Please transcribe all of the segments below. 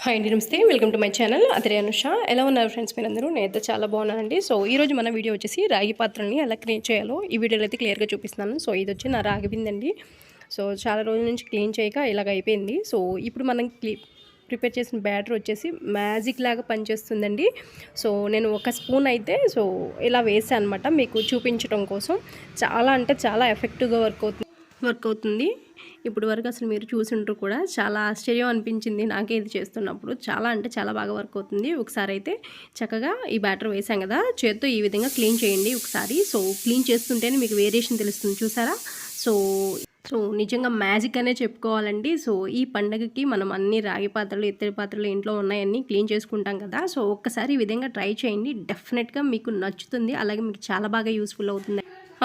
Hi అండి, నమస్తే. Welcome to my channel అదిరే అనుష. ఎలా ఉన్నారు ఫ్రెండ్స్ మీరందరూ? నేనైతే చాలా బాగున్నానండి. సో ఈరోజు మన వీడియో వచ్చేసి రాగి పాత్రని ఎలా క్లీన్ చేయాలో ఈ వీడియోలో అయితే క్లియర్గా చూపిస్తున్నాను. సో ఇది వచ్చి నా రాగి బిందండి. సో చాలా రోజుల నుంచి క్లీన్ చేయక ఇలాగ అయిపోయింది. సో ఇప్పుడు మనం ప్రిపేర్ చేసిన బ్యాటర్ వచ్చేసి మ్యాజిక్ లాగా పనిచేస్తుందండి. సో నేను ఒక స్పూన్ అయితే ఇలా వేసాను అనమాట, మీకు చూపించడం కోసం. చాలా అంటే చాలా ఎఫెక్టివ్గా వర్క్ అవుతుంది. ఇప్పుడు వరకు అసలు మీరు చూసింటారు కూడా, చాలా ఆశ్చర్యం అనిపించింది నాకే ఇది చేస్తున్నప్పుడు. చాలా అంటే చాలా బాగా వర్క్ అవుతుంది. ఒకసారి అయితే చక్కగా ఈ బ్యాటర్ వేసాం కదా, చేత్తో ఈ విధంగా క్లీన్ చేయండి ఒకసారి. సో క్లీన్ చేస్తుంటేనే మీకు వేరియేషన్ తెలుస్తుంది, చూసారా? సో నిజంగా మ్యాజిక్ అనే చెప్పుకోవాలండి. సో ఈ పండగకి మనం అన్ని రాగి పాత్రలు, ఇత్తడి పాత్రలు ఇంట్లో ఉన్నాయన్నీ క్లీన్ చేసుకుంటాం కదా. సో ఒక్కసారి ఈ విధంగా ట్రై చేయండి, డెఫినెట్గా మీకు నచ్చుతుంది. అలాగే మీకు చాలా బాగా యూస్ఫుల్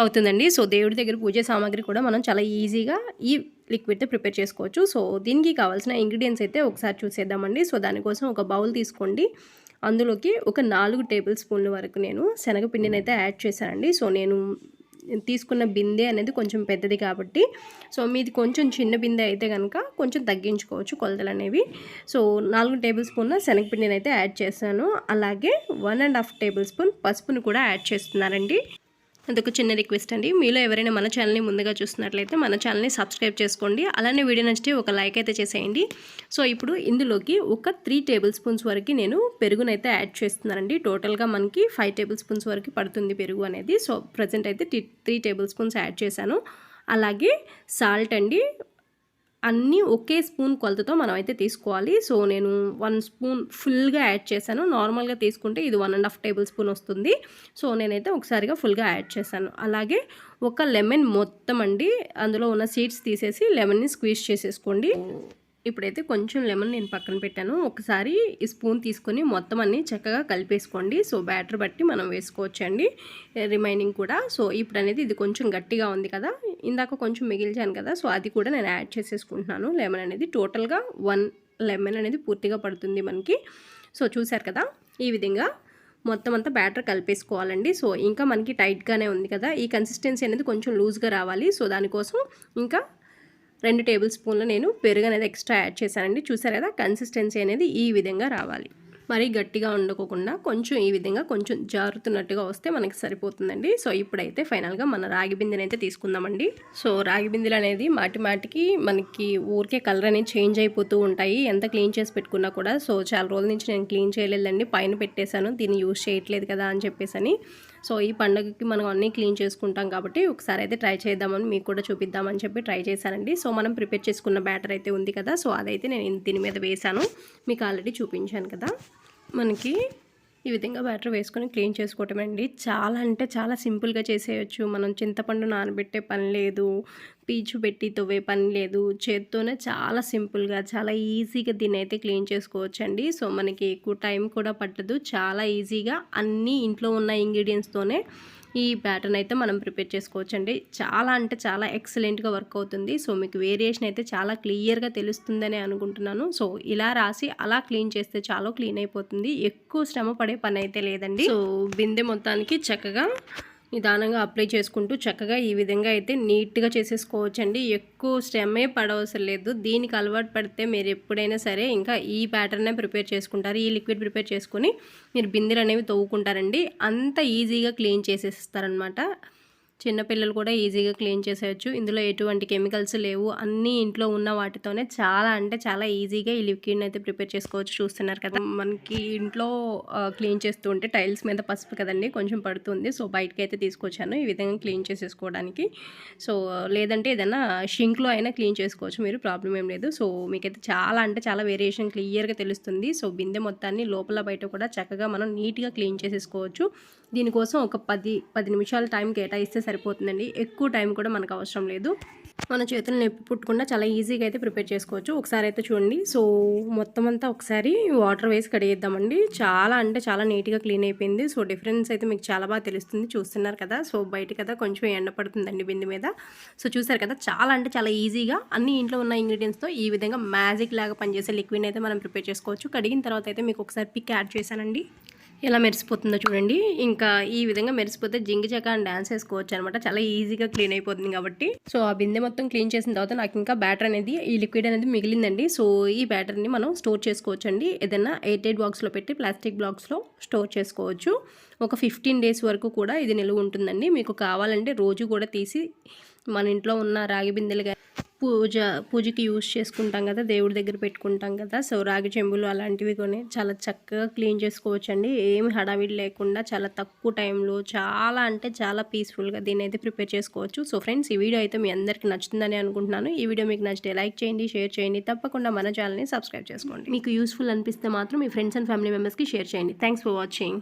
అవుతుందండి. సో దేవుడి దగ్గర పూజ సామాగ్రి కూడా మనం చాలా ఈజీగా ఈ లిక్విడ్తో ప్రిపేర్ చేసుకోవచ్చు. సో దీనికి కావాల్సిన ఇంగ్రీడియంట్స్ అయితే ఒకసారి చూసేద్దామండి. సో దానికోసం ఒక బౌల్ తీసుకోండి. అందులోకి ఒక 4 టేబుల్ స్పూన్ల వరకు నేను శనగపిండిని అయితే యాడ్ చేశానండి. సో నేను తీసుకున్న బిందె అనేది కొంచెం పెద్దది కాబట్టి, సో మీది కొంచెం చిన్న బిందె అయితే కనుక కొంచెం తగ్గించుకోవచ్చు కొలతలు అనేవి. సో 4 టేబుల్ స్పూన్ల శనగపిండిని అయితే యాడ్ చేశాను. అలాగే 1.5 టేబుల్ స్పూన్ పసుపును కూడా యాడ్ చేస్తున్నారండి. అదొక చిన్న రిక్వెస్ట్ అండి. మీలో ఎవరైనా మన ఛానల్ని ముందుగా చూస్తున్నట్లయితే మన ఛానల్ని సబ్స్క్రైబ్ చేసుకోండి. అలానే వీడియో నచ్చితే ఒక లైక్ అయితే చేసేయండి. సో ఇప్పుడు ఇందులోకి ఒక 3 టేబుల్ స్పూన్స్ వరకు నేను పెరుగునైతే యాడ్ చేస్తున్నానండి. టోటల్గా మనకి 5 టేబుల్ స్పూన్స్ వరకు పడుతుంది పెరుగు అనేది. సో ప్రజెంట్ అయితే 3 టేబుల్ స్పూన్స్ యాడ్ చేశాను. అలాగే సాల్ట్ అండి, అన్నీ ఒకే స్పూన్ కొలతతో మనం అయితే తీసుకోవాలి. సో నేను 1 స్పూన్ ఫుల్గా యాడ్ చేశాను. నార్మల్గా తీసుకుంటే ఇది 1.5 టేబుల్ స్పూన్ వస్తుంది. సో నేనైతే ఒకసారిగా ఫుల్గా యాడ్ చేశాను. అలాగే ఒక లెమన్ మొత్తం అండి, అందులో ఉన్న సీడ్స్ తీసేసి లెమన్ని స్క్వీజ్ చేసేసుకోండి. ఇప్పుడైతే కొంచెం లెమన్ నేను పక్కన పెట్టాను. ఒకసారి ఈ స్పూన్ తీసుకొని మొత్తం అన్నీ చక్కగా కలిపేసుకోండి. సో బ్యాటర్ బట్టి మనం వేసుకోవచ్చండి రిమైనింగ్ కూడా. సో ఇప్పుడు అనేది ఇది కొంచెం గట్టిగా ఉంది కదా, ఇందాక కొంచెం మిగిల్చాను కదా, సో అది కూడా నేను యాడ్ చేసేసుకుంటున్నాను. లెమన్ అనేది టోటల్గా 1 లెమన్ అనేది పూర్తిగా పడుతుంది మనకి. సో చూసారు కదా, ఈ విధంగా మొత్తం అంతా బ్యాటర్ కలిపేసుకోవాలండి. సో ఇంకా మనకి టైట్గానే ఉంది కదా, ఈ కన్సిస్టెన్సీ అనేది కొంచెం లూజ్గా రావాలి. సో దానికోసం ఇంకా 2 టేబుల్ స్పూన్లు నేను పెరుగు అనేది ఎక్స్ట్రా యాడ్ చేశానండి. చూసారు కదా, కన్సిస్టెన్సీ అనేది ఈ విధంగా రావాలి. మరీ గట్టిగా ఉండకోకుండా కొంచెం ఈ విధంగా కొంచెం జారుతున్నట్టుగా వస్తే మనకి సరిపోతుందండి. సో ఇప్పుడైతే ఫైనల్గా మన రాగి బిందెని అయితే తీసుకుందామండి. సో రాగి బిందెలు అనేది మాటికి మనకి ఊరికే కలర్ అనేది చేంజ్ అయిపోతూ ఉంటాయి, ఎంత క్లీన్ చేసి పెట్టుకున్నా కూడా. సో చాలా రోజుల నుంచి నేను క్లీన్ చేయలేదండి, పైన పెట్టేశాను, దీన్ని యూజ్ చేయట్లేదు కదా అని చెప్పేసి. సో ఈ పండుగకి మనం అన్నీ క్లీన్ చేసుకుంటాం కాబట్టి ఒకసారి అయితే ట్రై చేద్దామని, మీకు కూడా చూపిద్దామని చెప్పి ట్రై చేశానండి. సో మనం ప్రిపేర్ చేసుకున్న బ్యాటర్ అయితే ఉంది కదా, సో అదైతే నేను దీని మీద వేసాను, మీకు ఆల్రెడీ చూపించాను కదా. మనకి ఈ విధంగా బ్యాటర్ వేసుకొని క్లీన్ చేసుకోవటం అండి. చాలా అంటే చాలా సింపుల్గా చేసేయచ్చు. మనం చింతపండు నానబెట్టే పని లేదు, పీచు పెట్టి తవ్వే పని లేదు. చేత్తోనే చాలా సింపుల్గా చాలా ఈజీగా దీన్ని అయితే క్లీన్ చేసుకోవచ్చండి. సో మనకి ఎక్కువ టైం కూడా పట్టదు, చాలా ఈజీగా అన్నీ ఇంట్లో ఉన్న ఇంగ్రీడియంట్స్తోనే ఈ బ్యాటర్ని అయితే మనం ప్రిపేర్ చేసుకోవచ్చండి. చాలా అంటే చాలా ఎక్సలెంట్గా వర్క్ అవుతుంది. సో మీకు వేరియేషన్ అయితే చాలా క్లియర్గా తెలుస్తుందని అనుకుంటున్నాను. సో ఇలా రాసి అలా క్లీన్ చేస్తే చాలా క్లీన్ అయిపోతుంది, ఎక్కువ శ్రమ పడే పని అయితే లేదండి. సో బిందె మొత్తానికి చక్కగా నిదానంగా అప్లై చేసుకుంటూ చక్కగా ఈ విధంగా అయితే నీట్గా చేసేసుకోవచ్చండి. ఎక్కువ శ్రమే పడవసరం లేదు. దీనికి అలవాటు పడితే మీరు ఎప్పుడైనా సరే ఇంకా ఈ ప్యాటర్నే ప్రిపేర్ చేసుకుంటారు. ఈ లిక్విడ్ ప్రిపేర్ చేసుకొని మీరు బిందెలు అనేవి తవ్వుకుంటారండి, అంత ఈజీగా క్లీన్ చేసేస్తారనమాట. చిన్నపిల్లలు కూడా ఈజీగా క్లీన్ చేసేయచ్చు. ఇందులో ఎటువంటి కెమికల్స్ లేవు, అన్నీ ఇంట్లో ఉన్న వాటితోనే చాలా అంటే చాలా ఈజీగా ఈ లిక్విడ్ని అయితే ప్రిపేర్ చేసుకోవచ్చు. చూస్తున్నారు కదా, మనకి ఇంట్లో క్లీన్ చేస్తూ ఉంటే టైల్స్ మీద పసుపు కదండి కొంచెం పడుతుంది. సో బయటకి అయితే తీసుకొచ్చాను ఈ విధంగా క్లీన్ చేసేసుకోవడానికి. సో లేదంటే ఏదైనా షింక్లో అయినా క్లీన్ చేసుకోవచ్చు మీరు, ప్రాబ్లం ఏం లేదు. సో మీకైతే చాలా అంటే చాలా వేరియేషన్ క్లియర్గా తెలుస్తుంది. సో బిందె మొత్తాన్ని లోపల బయట కూడా చక్కగా మనం నీట్గా క్లీన్ చేసేసుకోవచ్చు. దీనికోసం ఒక 10 నిమిషాల టైం కేటాయిస్తే సరిపోతుందండి, ఎక్కువ టైం కూడా మనకు అవసరం లేదు. మన చేతులు నొప్పి పుట్టకుండా చాలా ఈజీగా అయితే ప్రిపేర్ చేసుకోవచ్చు. ఒకసారి అయితే చూడండి. సో మొత్తం అంతా ఒకసారి వాటర్ వేసి కడిగేద్దామండి. చాలా అంటే చాలా నీట్గా క్లీన్ అయిపోయింది. సో డిఫరెన్స్ అయితే మీకు చాలా బాగా తెలుస్తుంది, చూస్తున్నారు కదా. సో బయట కదా కొంచెం ఎండ పడుతుందండి బిందె మీద. సో చూసారు కదా, చాలా అంటే చాలా ఈజీగా అన్ని ఇంట్లో ఉన్న ఇంగ్రీడియంట్స్తో ఈ విధంగా మ్యాజిక్ లాగా పనిచేసే లిక్విడ్ అయితే మనం ప్రిపేర్ చేసుకోవచ్చు. కడిగిన తర్వాత అయితే మీకు ఒకసారి పిక్ యాడ్ చేశానండి. ఎలా మెరిసిపోతుందో చూడండి. ఇంకా ఈ విధంగా మెరిసిపోతే జింగి చక అని డాన్స్ వేసుకోవచ్చు అనమాట. చాలా ఈజీగా క్లీన్ అయిపోతుంది కాబట్టి. సో ఆ బిందె మొత్తం క్లీన్ చేసిన తర్వాత నాకు ఇంకా బ్యాటర్ అనేది, ఈ లిక్విడ్ అనేది మిగిలిందండి. సో ఈ బ్యాటర్ని మనం స్టోర్ చేసుకోవచ్చండి. ఏదైనా ఎయిర్టైట్ బాక్స్లో పెట్టి ప్లాస్టిక్ బాక్స్లో స్టోర్ చేసుకోవచ్చు. ఒక 15 days వరకు కూడా ఇది నిలువ ఉంటుందండి. మీకు కావాలంటే రోజు కూడా తీసి మన ఇంట్లో ఉన్న రాగి బిందెలు పూజకి యూజ్ చేసుకుంటాం కదా, దేవుడి దగ్గర పెట్టుకుంటాం కదా. సో రాగి చెంబులు అలాంటివి కొని చాలా చక్కగా క్లీన్ చేసుకోవచ్చండి. ఏమి హడావిడి లేకుండా చాలా తక్కువ టైంలో చాలా అంటే చాలా పీస్ఫుల్గా దీన్ని అయితే ప్రిపేర్ చేసుకోవచ్చు. సో ఫ్రెండ్స్, ఈ వీడియో అయితే మీ అందరికీ నచ్చుతుందని అనుకుంటున్నాను. ఈ వీడియో మీకు నచ్చితే లైక్ చేయండి, షేర్ చేయండి, తప్పకుండా మన ఛానల్ని సబ్స్క్రైబ్ చేసుకోండి. మీకు యూస్ఫుల్ అనిపిస్తే మాత్రం మీ ఫ్రెండ్స్ అండ్ ఫ్యామిలీ మెంబర్స్కి షేర్ చేయండి. Thanks for watching.